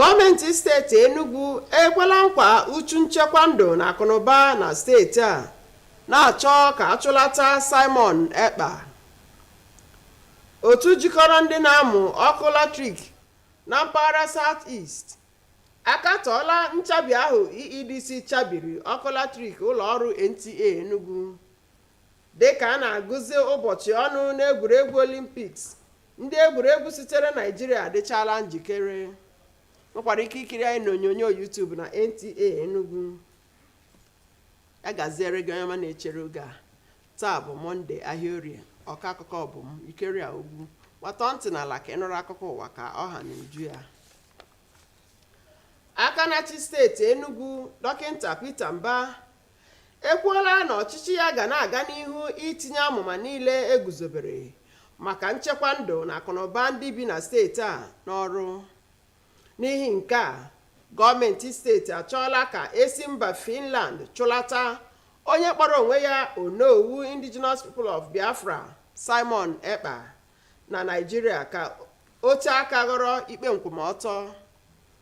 Gọọmenti steeti Enugu ekwela nkwa uchu nchekwa ndụ na akụnụba na steeti a, na-achọ ka achụlata Simon Ekpa. Otu jikọrọ ndị na-amụ ọkụ latrik na mpaghara South East akatọọla nchabi ahụ EEDC chabiri ọkụ latrik ụlọọrụ Nta Enugu. Dịka a na-agụzi ụbọchị ọnụ n'egwuregwu Olympics, ndị egwuregwu sitere Naịjirịa adịchala njikere. Nwekwara ike ikiri anyị n'onyonyo YouTube na Nta Enugu. Ya gaziere gị onye ọma na-echere oge a. Taa bụ Mọnde, ahịa Orie. Ọka akụkọ bụ m, Ikeria Ogwu. Gbata ntị n'ala ka ị nụrụ akụkọ ụwa ka ọha na-eju ya. Aka na-achị steeti Enugu, Dọkịnta Peter Mbah, ekwuola na ọchịchị ya ga na-aga n'ihu itinye amụma niile eguzobere maka nchekwa ndụ na akụnụba ndị bi na steeti a n'ọrụ. N'ihi nke a, gọọmenti steeti achọọla ka esi mba Finland chụlata onye kpọrọ onwe ya Onowu Indigenous People of Biafra Simon Ekpa na Naịjirịa ka oche aka ghọrọ ikpe nkwụmọtọ.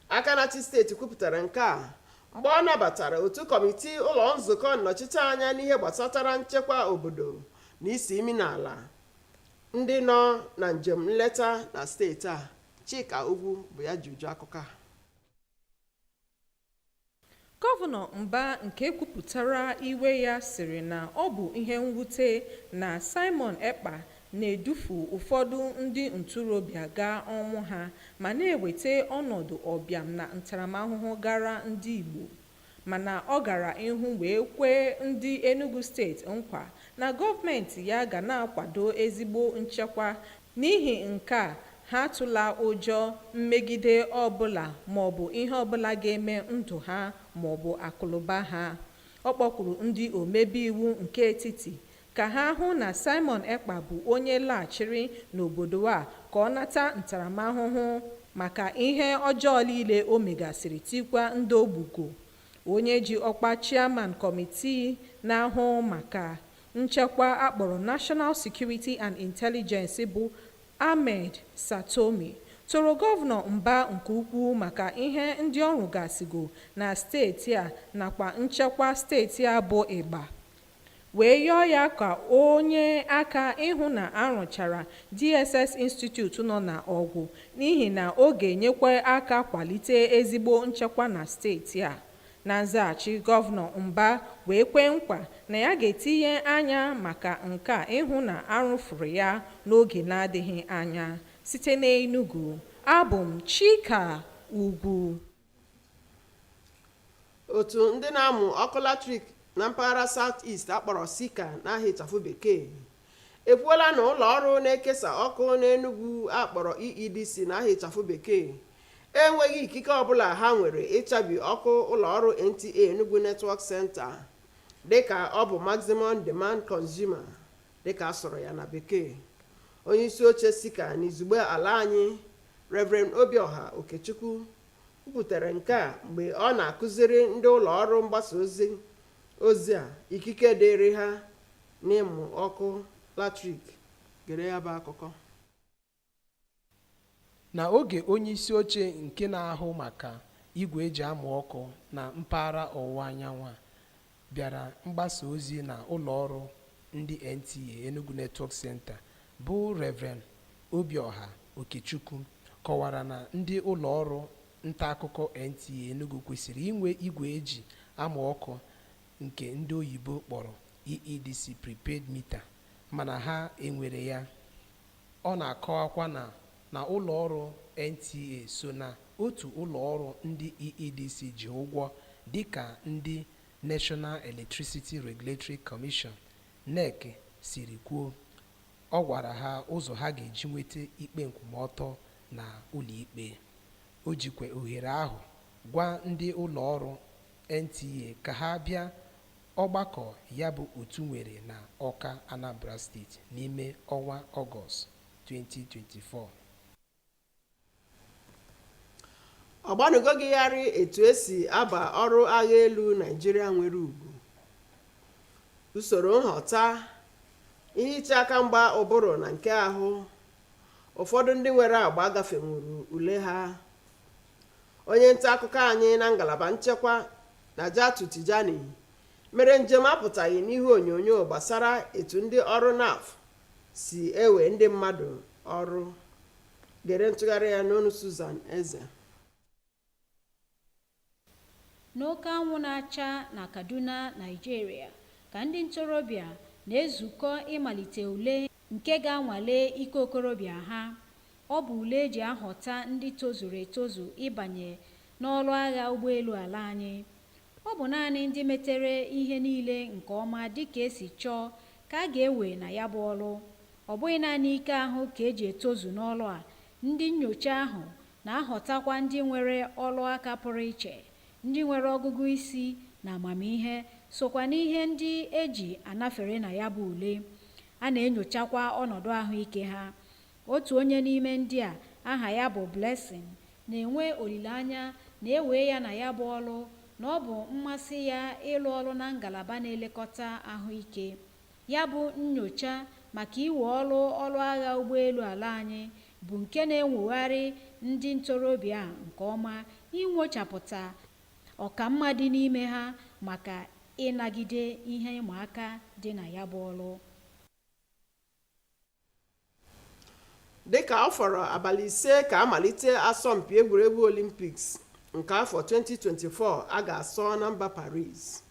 Aka na-achị steeti kwupụtara nke a mgbe ọ nabatara otu kọmitii ụlọ nzukọ nnọchiteanya n'ihe gbasatara nchekwa obodo na isi imi n'ala ndị nọ na njem nleta na steeti a. Chika Ugwu bụ ya ji uju akụkọ a. Gọvanọ Mbah nke kwupụtara iwe ya sịrị na ọ bụ ihe mwute na Simon Ekpa na-edufu ụfọdụ ndị ntorobịa gaa ọnwụ ha ma na-eweta ọnọdụ ọbịam na ntaramahụhụ gara ndị Igbo, mana ọ gara ihu wee kwee ndị Enugu steeti nkwa na gọọmenti ya ga na-akwado ezigbo nchekwa. N'ihi nke a, ha atụla ụjọ mmegide ọbụla maọbụ ihe ọbụla ga-eme ndụ ha maọbụ akụlụba ha. Ọ kpọkwuru ndị omebe iwu nke etiti ka ha hụ na Simon Ekpa bụ onye laghachiri n'obodo a ka ọ nata ntaramahụhụ maka ihe ọjọọ niile o megasịrị, tikwa ndị ogbugo. Onye ji ọkwa chairman kọmitii na-ahụ maka nchekwa akpọrọ National Security and Intelligence bụ Ahmed Satomi toro gọvanọ Mbah nke ukwuu maka ihe ndị ọ rụgasigo na steeti a nakwa nchekwa steeti a bụ ịgba, wee yọọ ya ka onye aka ịhụ na arụchara DSS Institute nọ na Ọgwụ, n'ihi na ọ ga-enyekwa aka kwalite ezigbo nchekwa na steeti a. Na nzaghachi, gọvanọ Mbah wee kwee nkwa na ya ga-etinye anya maka nke a ịhụ na arụfuru ya n'oge na-adịghị anya. Site n'Enugu, abụ m Chika Ugwu. Otu ndị na-amụ ọkụ latrik na mpaghara South East akpọrọ Sika n'aha ịchafụ bekee ekwuola na ụlọ ọrụ na-ekesa ọkụ n'Enugu akpọrọ EEDC n'aha ịchafụ bekee enweghị ikike ọbụla ha nwere ịchabi ọkụ ụlọọrụ Nta Enugu Network Center dịka ọ bụ Maximum Demand Consumer dịka a sọrọ ya na bekee. Onye isi oche Sika n'izugbe ala anyị, Reverend Obioha Okechukwu, kwupụtara nke a mgbe ọ na-akụziri ndị ụlọọrụ mgbasa ozi a ikike dịrị ha n'ịmụ ọkụ latrik. Gere ya bụ akụkọ. Na oge onye isi oche nke na-ahụ maka igwe eji amụ ọkụ na mpaghara ọwụwa anyanwụ bịara mgbasa ozi na ụlọọrụ ndị Nta Enugu Network Center bụ Reverend Obioha Okechukwu kọwara na ndị ụlọọrụ nta akụkọ Nta Enugu kwesịrị inwe igwe eji amụ ọkụ nke ndị oyibo kpọrọ EEDC prepaid meter, mana ha enwere ya. Ọ na-akọwakwa na ụlọọrụ Nta so na otu ụlọọrụ ndị EEDC ji ụgwọ dịka ndị National Electricity Regulatory Commission (NEC) siri kwuo. Ọ gwara ha ụzọ ha ga-eji nweta ikpe nkwụmọtọ na ụlọikpe. O jikwa ohere ahụ gwa ndị ụlọọrụ Nta ka ha bịa ọgbakọ ya bụ otu nwere na Ọka, Anambra steeti n'ime ọnwa Ọgọst 2024. Ọgbanugogigharị etu esi aba ọrụ agha elu Naịjirịa nwere ugwu. Usoro nhọta, ihicha aka mgba ụbụrụ na nke ahụ. Ụfọdụ ndị nwere agba gafenwuru ule ha. Onye nta akụkọ anyị na ngalaba nchekwa Najatu Tijani mere njem apụtaghị n'ihe onyonyo gbasara etu ndị ọrụ NAF si ewe ndị mmadụ ọrụ. Gere ntụgharị ya n'ọnụ Susan Eze. N'oke anwụ na-acha na Kaduna, Nigeria, ka ndị ntorobịa na-ezukọ ịmalite ule nke ga-anwale ike okorobịa ha. Ọ bụ ule eji ahọta ndị tozuru etozu ịbanye n'ọrụ agha ụgbọelu ala anyị. Ọ bụ naanị ndị metere ihe niile nke ọma dịka esi chọọ ka a ga-ewe na ya bụ ọrụ. Ọ bụghị naanị ike ahụ ka eji etozu n'ọrụ a. Ndị nnyocha ahụ na-ahọtakwa ndị nwere ọrụ aka pụrụ iche, ndị nwere ọgụgụ isi na amamihe sokwa n'ihe ndị eji anafere na ya bụ ule. A na-enyochakwa ọnọdụ ahụike ha. Otu onye n'ime ndị a, aha ya bụ Blessing, na-enwe olileanya na ewe ya na ya bụ ọrụ na ọ bụ mmasị ya ịrụ ọrụ na ngalaba na-elekọta ahụike. Ya bụ nnyocha maka iwe ọrụ agha ụgbọelu ala anyị bụ nke na-enwogharị ndị ntorobịa nke ọma inwochapụta ọkamma dị n'ime ha maka ịnagide ihe ịma aka dị na ya bụ ọrụ. Dịka ọ fọrọ abalị 5 ka amalite asọmpi egwuregwu Olympics nke afọ 2024 a ga-asọ na mba Paris,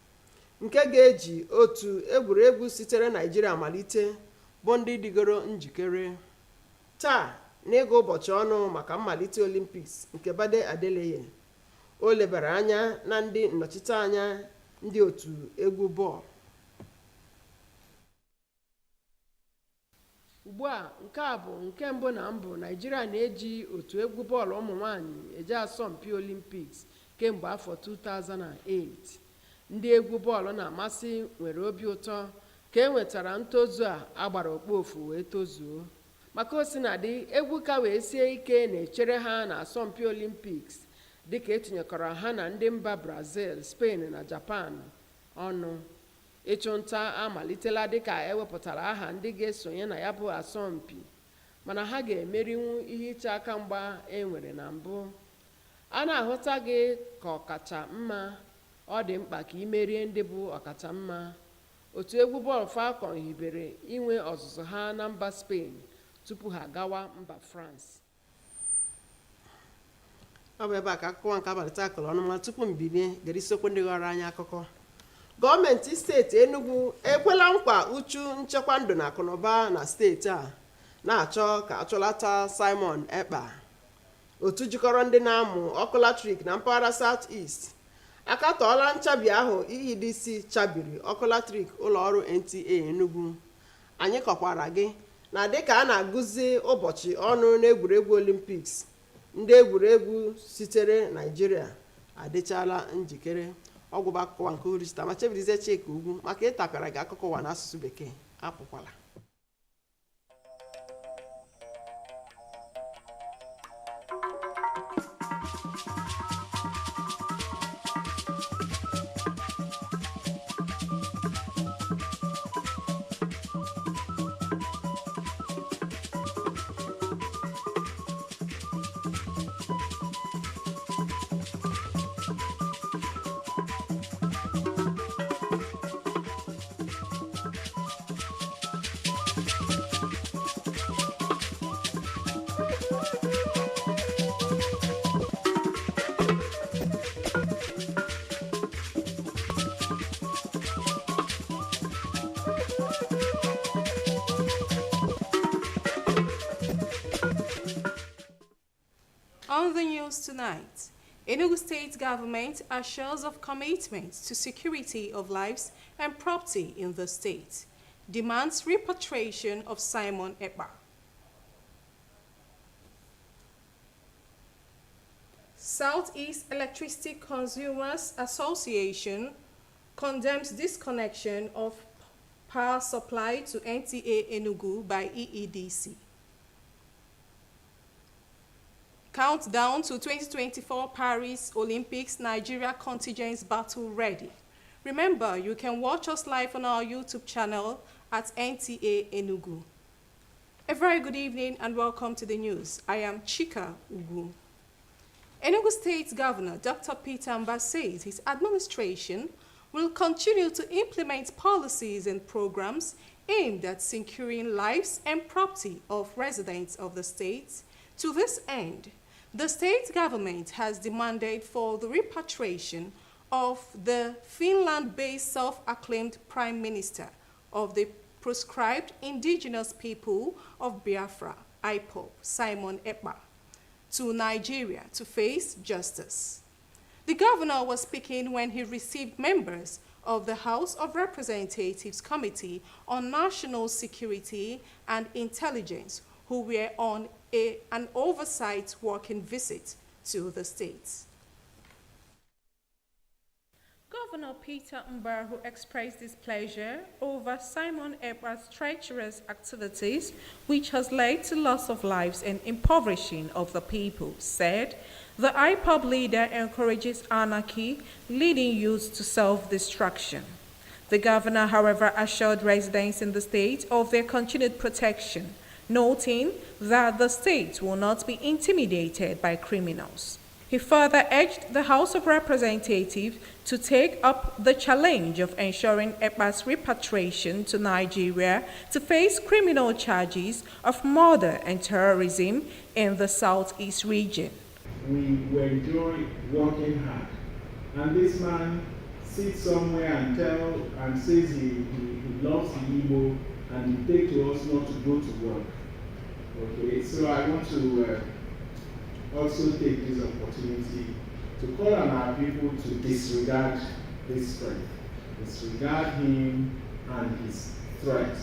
nke ga-eji otu egwuregwu sitere Naịjirịa malite bụ ndị dịgoro njikere. Taa, n'ịgụ ụbọchị ọnụ maka mmalite Olympics nke Bade Adeleye, o lebara anya na ndị nnọchiteanya ndị otu egwu bọọlụ. Ugbu a, nke a bụ nke mbụ na mbụ Naịjirịa na-eji otu egwu bọọlụ ụmụ nwanyị eje asọmpi Olympics kemgbe afọ 2008. Ndị egwu bọọlụ na-amasị nwere obi ụtọ ka e nwetara ntozu a agbara okpofu wee tozuo. Maka osinadị, egwu ka wee sie ike na-echere ha na asọmpi Olympics dịka etinyekọrọ ha na ndị mba Brazil, Spain na Japan ọnụ. Ịchụnta amalitela dịka ewepụtara aha ndị ga-esonye na ya bụ asọmpi, mana ha ga-emerinwu ihe ịcha aka mgba e nwere na mbụ. A na-ahụta gị ka ọkacha mma, ọ dị mkpa ka imerie ndị bụ ọkacha mma. Otu egwu bọọlụ Falcon hibere inwe ọzụzụ ha na mba Spain tupu ha gawa mba France. Ọ bụ ebe a ka akụkọ nke abalị taa kọrọ ọnụ, ma tupu m bilie gere isiokwu ndị ghọrọ anyị akụkọ. Gọọmenti steeti Enugu ekwela nkwa uchu nchekwa ndụ na akụnụba na steeti a, na-achọ ka achọlata Simon Ekpa. Otu jikọrọ ndị na-amụ ọkụ latrik na mpaghara South East akatọọla nchabi ahụ EEDC chabiri ọkụ latrik ụlọọrụ Nta Enugu. Anyị kọkwara gị na dịka a na-agụzi ụbọchị ọnụ n'egwuregwu Olympics, ndị egwuregwu sitere Naịjirịa adịchala njikere. Ọgwụba akụkọ ụwa nke Urista ma chebirizie Chika Ugwu maka ịtapịara gị akụkọ ụwa n'asụsụ Bekee. Apụkwala. On the news tonight, Enugu State Government assures of commitment to security of lives and property in the state, demands repatriation of Simon Ekpa. Southeast Electricity Consumers Association condemns disconnection of power supply to Nta Enugu by EEDC. Countdown to 2024 Paris Olympics, Nigeria contingents battle ready. Remember, you can watch us live on our YouTube channel at Nta Enugu. A very good evening and welcome to the news. I am Chika Ugwu. Enugu State Governor Dr. Peter Mba says his administration will continue to implement policies and programs aimed at securing lives and property of residents of the state. To this end, the state government has demanded for the repatriation of the Finland-based self-acclaimed Prime Minister of the proscribed indigenous people of Biafra, IPOB, Simon Ekpa, to Nigeria to face justice. The governor was speaking when he received members of the House of Representatives Committee on National Security and Intelligence who were on an oversight working visit to the state. Governor Peter Mba, who expressed displeasure over Simon Ekpa's treacherous activities, which has led to loss of lives and impoverishing of the people, said the IPOB leader encourages anarchy, leading youth to self-destruction. The governor, however, assured residents in the state of their continued protection, noting that the state will not be intimidated by criminals. He further urged the House of Representatives to take up the challenge of ensuring Ekpa's repatriation to Nigeria to face criminal charges of murder and terrorism in the southeast region. We will enjoy working hard. And this man sits somewhere and says he loves the Igbo and he takes to us not to go to work. Okay, so I want to also take this opportunity to call on our people to disregard this threat, disregard him and his threat.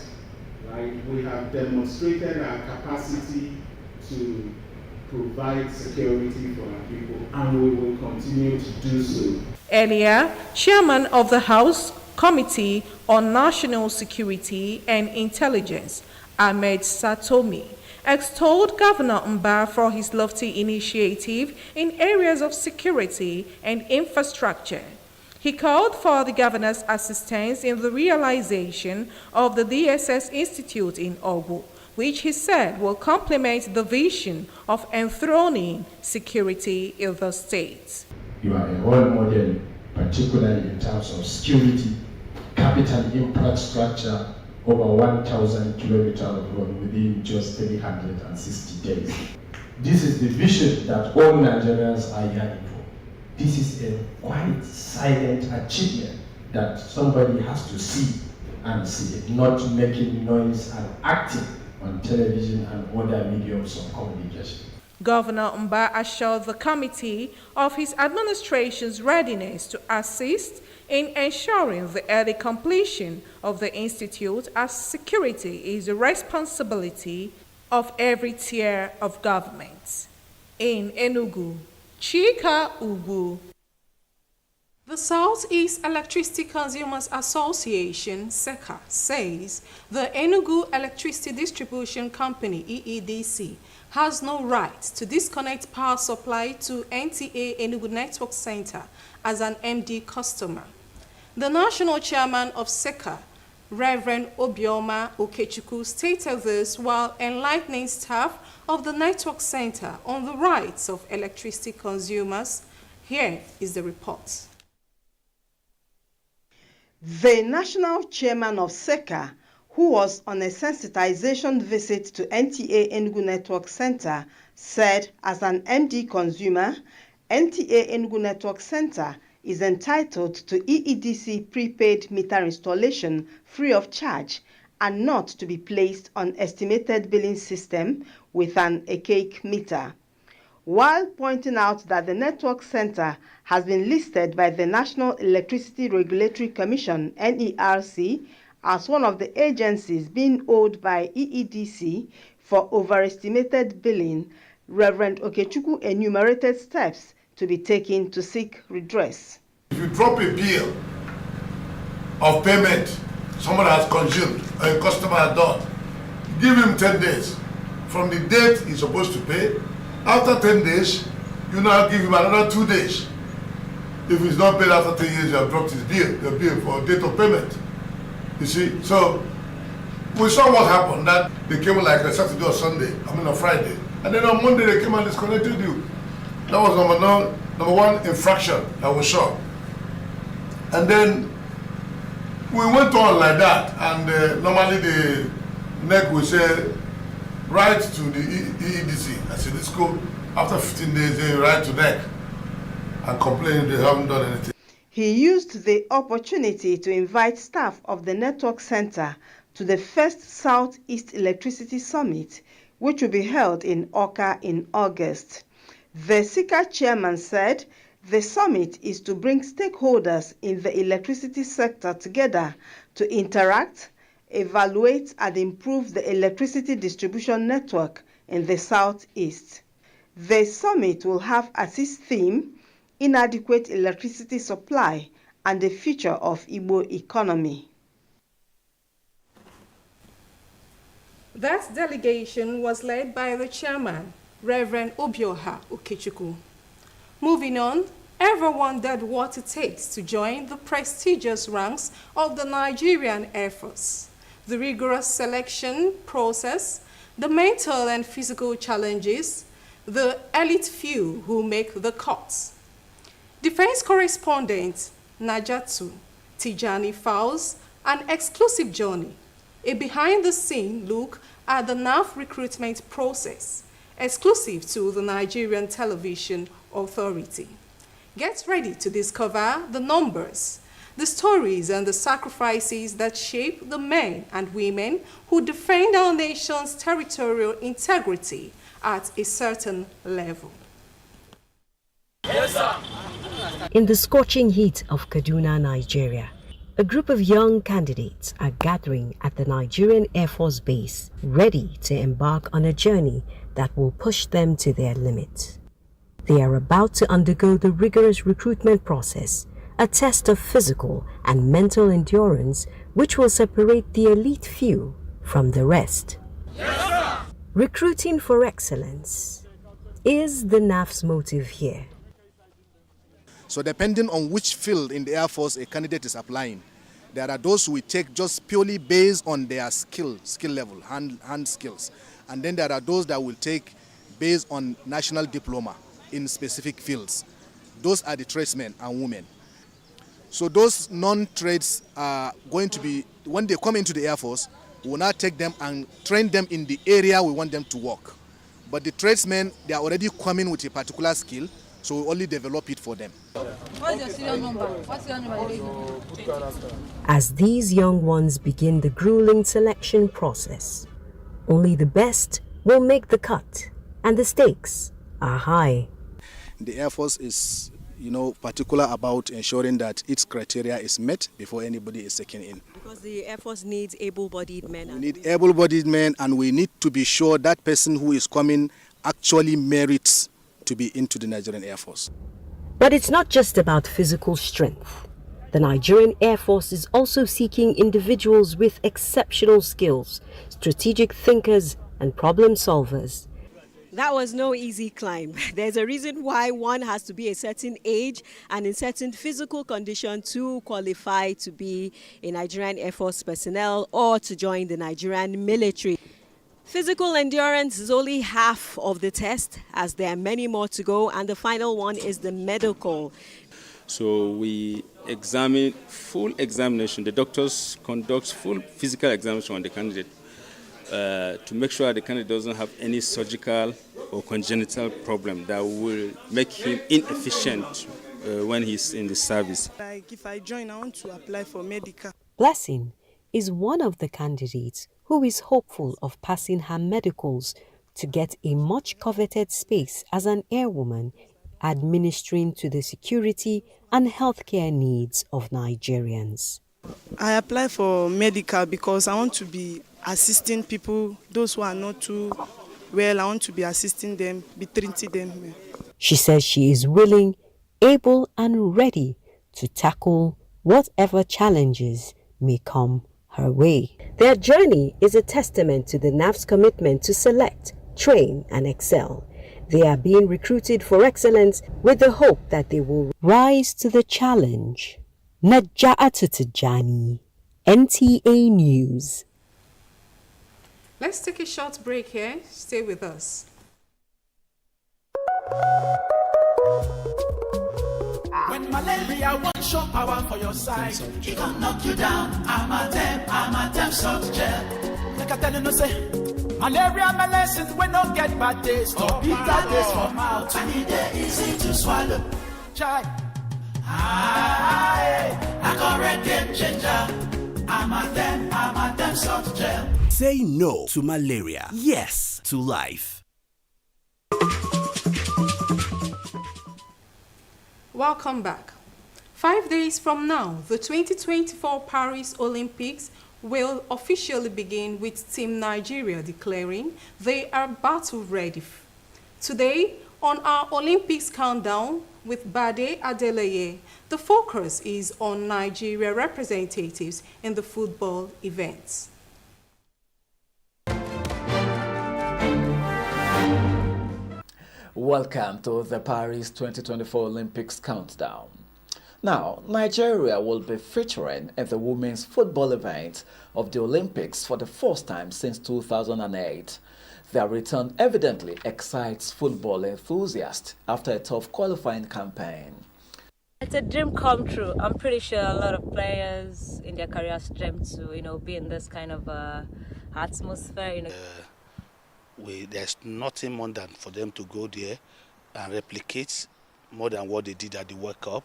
Right? We have demonstrated our capacity to provide security for our people, and we will continue to do so. Earlier, Chairman of the House Committee on National Security and Intelligence, Ahmed Satomi, extolled Governor Mba for his lofty initiative in areas of security and infrastructure. He called for the governor's assistance in the realization of the DSS Institute in Ogu, which he said will complement the vision of enthroning security in the state. You are a role model, particularly in terms of security, capital infrastructure, over 1,000 kilometers of road within just 360 days. This is the vision that all Nigerians are yearning for. This is a quite silent achievement that somebody has to see and see it, not making noise and acting on television and other mediums of communication. Governor Mba assured the committee of his administration's readiness to assist in ensuring the early completion of the institute, as security is a responsibility of every tier of government. In Enugu, Chika Ubu. The Southeast Electricity Consumers Association, SECA, says the Enugu Electricity Distribution Company, EEDC, has no right to disconnect power supply to Nta Enugu Network Center as an MD customer. The national chairman of SECA, Reverend Obioma Okechukwu, stated this while enlightening staff of the network center on the rights of electricity consumers. Here is the report. The national chairman of SECA, who was on a sensitization visit to Nta Enugu Network Center, said as an MD consumer, Nta Enugu Network Center is entitled to EEDC prepaid meter installation free of charge and not to be placed on estimated billing system with an archaic meter. While pointing out that the network center has been listed by the National Electricity Regulatory Commission, NERC, as one of the agencies being owed by EEDC for overestimated billing, Reverend Okechukwu enumerated steps to be taken to seek redress. If you drop a bill of payment someone has consumed or a customer has done, give him 10 days from the date he's supposed to pay. After 10 days, you now give him another 2 days. If he's not paid after 10 years, you have dropped his bill, the bill for date of payment. You see, so we saw what happened, that they came like a Saturday or Sunday, on Friday, and then on Monday they came and disconnected you. That was number one infraction that we saw. And then we went on like that, and normally the NEC will say, write to the EEDC. I said, let's go. After 15 days, they write to NEC and complain they haven't done anything. He used the opportunity to invite staff of the Network Center to the first Southeast Electricity Summit, which will be held in Awka in August. The SICA chairman said the summit is to bring stakeholders in the electricity sector together to interact, evaluate, and improve the electricity distribution network in the Southeast. The summit will have as its theme inadequate electricity supply and the future of Igbo economy. That delegation was led by the chairman, Reverend Obioha Okechukwu. Moving on, everyone wondered what it takes to join the prestigious ranks of the Nigerian Air Force. The rigorous selection process, the mental and physical challenges, the elite few who make the cuts. Defense correspondent Najatu Tijani Fowles an exclusive journey, a behind-the-scene look at the NAF recruitment process, exclusive to the Nigerian Television Authority. Get ready to discover the numbers, the stories and the sacrifices that shape the men and women who defend our nation's territorial integrity at a certain level. Yes, sir. In the scorching heat of Kaduna, Nigeria, a group of young candidates are gathering at the Nigerian Air Force Base, ready to embark on a journey that will push them to their limit. They are about to undergo the rigorous recruitment process, a test of physical and mental endurance which will separate the elite few from the rest. Yes, sir. Recruiting for excellence is the NAF's motive here. So depending on which field in the Air Force a candidate is applying, there are those who we take just purely based on their skill level, hand skills. And then there are those that will take based on national diploma in specific fields. Those are the tradesmen and women. So those non-trades are going to be, when they come into the Air Force, we will now take them and train them in the area we want them to work. But the tradesmen, they are already coming with a particular skill, so we only develop it for them. What's your serial number? What's your number? As these young ones begin the grueling selection process, only the best will make the cut, and the stakes are high. The Air Force is, particular about ensuring that its criteria is met before anybody is taken in. Because the Air Force needs able-bodied men. We need able-bodied men, and we need to be sure that person who is coming actually merits to be into the Nigerian Air Force. But it's not just about physical strength. The Nigerian Air Force is also seeking individuals with exceptional skills, strategic thinkers, and problem solvers. That was no easy climb. There's a reason why one has to be a certain age and in certain physical condition to qualify to be a Nigerian Air Force personnel or to join the Nigerian military. Physical endurance is only half of the test, as there are many more to go, and the final one is the medical. So we examine full examination. The doctors conduct full physical examination on the candidate to make sure the candidate doesn't have any surgical or congenital problem that will make him inefficient when he's in the service. Like if I join, I want to apply for medical. Blessing is one of the candidates who is hopeful of passing her medicals to get a much coveted space as an airwoman, administering to the security and healthcare needs of Nigerians. I apply for medical because I want to be assisting people, those who are not too well. I want to be assisting them, be treating them. She says she is willing, able and ready to tackle whatever challenges may come her way. Their journey is a testament to the NAF's commitment to select, train and excel. They are being recruited for excellence with the hope that they will rise to the challenge. Naja'atu Tijani, NTA News. Let's take a short break here. Stay with us. When malaria won't show power for your side, it gon' knock you down. I'm a them salt gel. Like I tell you no say, malaria medicine when don't get bad taste or bitter taste for mouth. And it easy to swallow. Try. I got red game changer. I'm a them salt gel. Say no to malaria. Yes to life. Welcome back. 5 days from now, the 2024 Paris Olympics will officially begin with Team Nigeria declaring they are battle ready. Today, on our Olympics countdown with Bade Adeleye, the focus is on Nigeria representatives in the football events. Welcome to the Paris 2024 Olympics countdown. Now, Nigeria will be featuring in the women's football event of the Olympics for the first time since 2008. Their return evidently excites football enthusiasts after a tough qualifying campaign. It's a dream come true. I'm pretty sure a lot of players in their careers dream to, be in this kind of atmosphere. There's nothing more than for them to go there and replicate more than what they did at the World Cup.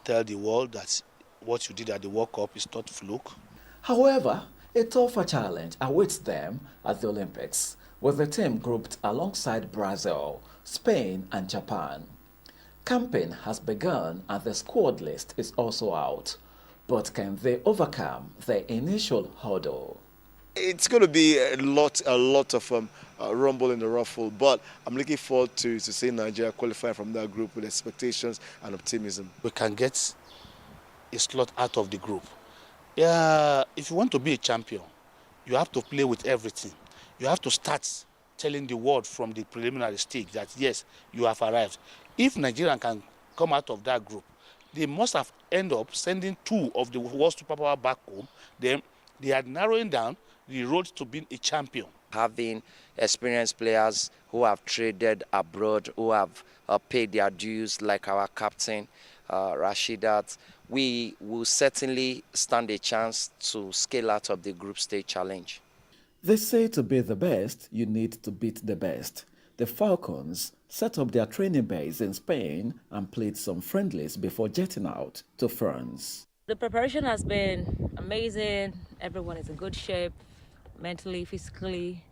Tell the world that what you did at the World Cup is not fluke. However, a tougher challenge awaits them at the Olympics, with the team grouped alongside Brazil, Spain and Japan. Campaign has begun and the squad list is also out. But can they overcome the initial hurdle? It's going to be a lot of rumble in the ruffle, but I'm looking forward to seeing Nigeria qualify from that group with expectations and optimism. We can get a slot out of the group. Yeah, if you want to be a champion, you have to play with everything. You have to start telling the world from the preliminary stage that yes, you have arrived. If Nigeria can come out of that group, they must have ended up sending 2 of the world superpower back home. Then they are narrowing down the road to being a champion. Having experienced players who have traded abroad, who have paid their dues, like our captain, Rashidat, we will certainly stand a chance to scale out of the group stage challenge. They say to be the best, you need to beat the best. The Falcons set up their training base in Spain and played some friendlies before jetting out to France. The preparation has been amazing. Everyone is in good shape, mentally, physically,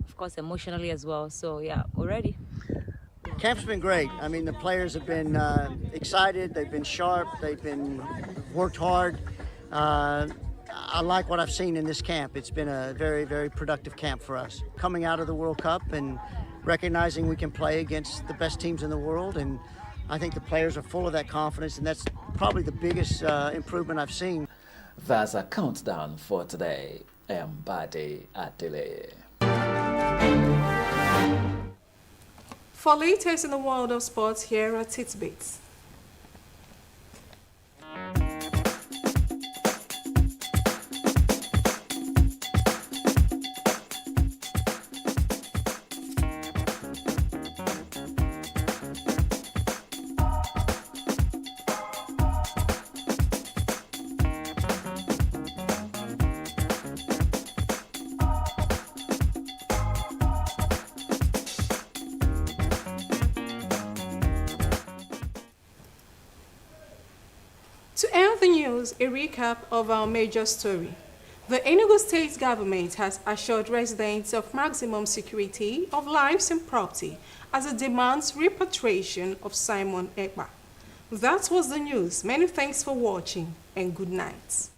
of course emotionally as well. So yeah, we're ready. Camp's been great. I mean, the players have been excited, they've been sharp, they've been worked hard. I like what I've seen in this camp. It's been a very, very productive camp for us. Coming out of the World Cup and recognizing we can play against the best teams in the world, and I think the players are full of that confidence, and that's probably the biggest improvement I've seen. That's a countdown for today. Bade Adeleye. For latest in the world of sports, here are Titbits. To end the news, a recap of our major story. The Enugu state government has assured residents of maximum security of lives and property as it demands repatriation of Simon Ekpa. That was the news. Many thanks for watching and good night.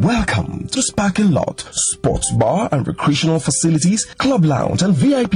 Welcome to Sparking Lot, sports bar and recreational facilities, club lounge and VIP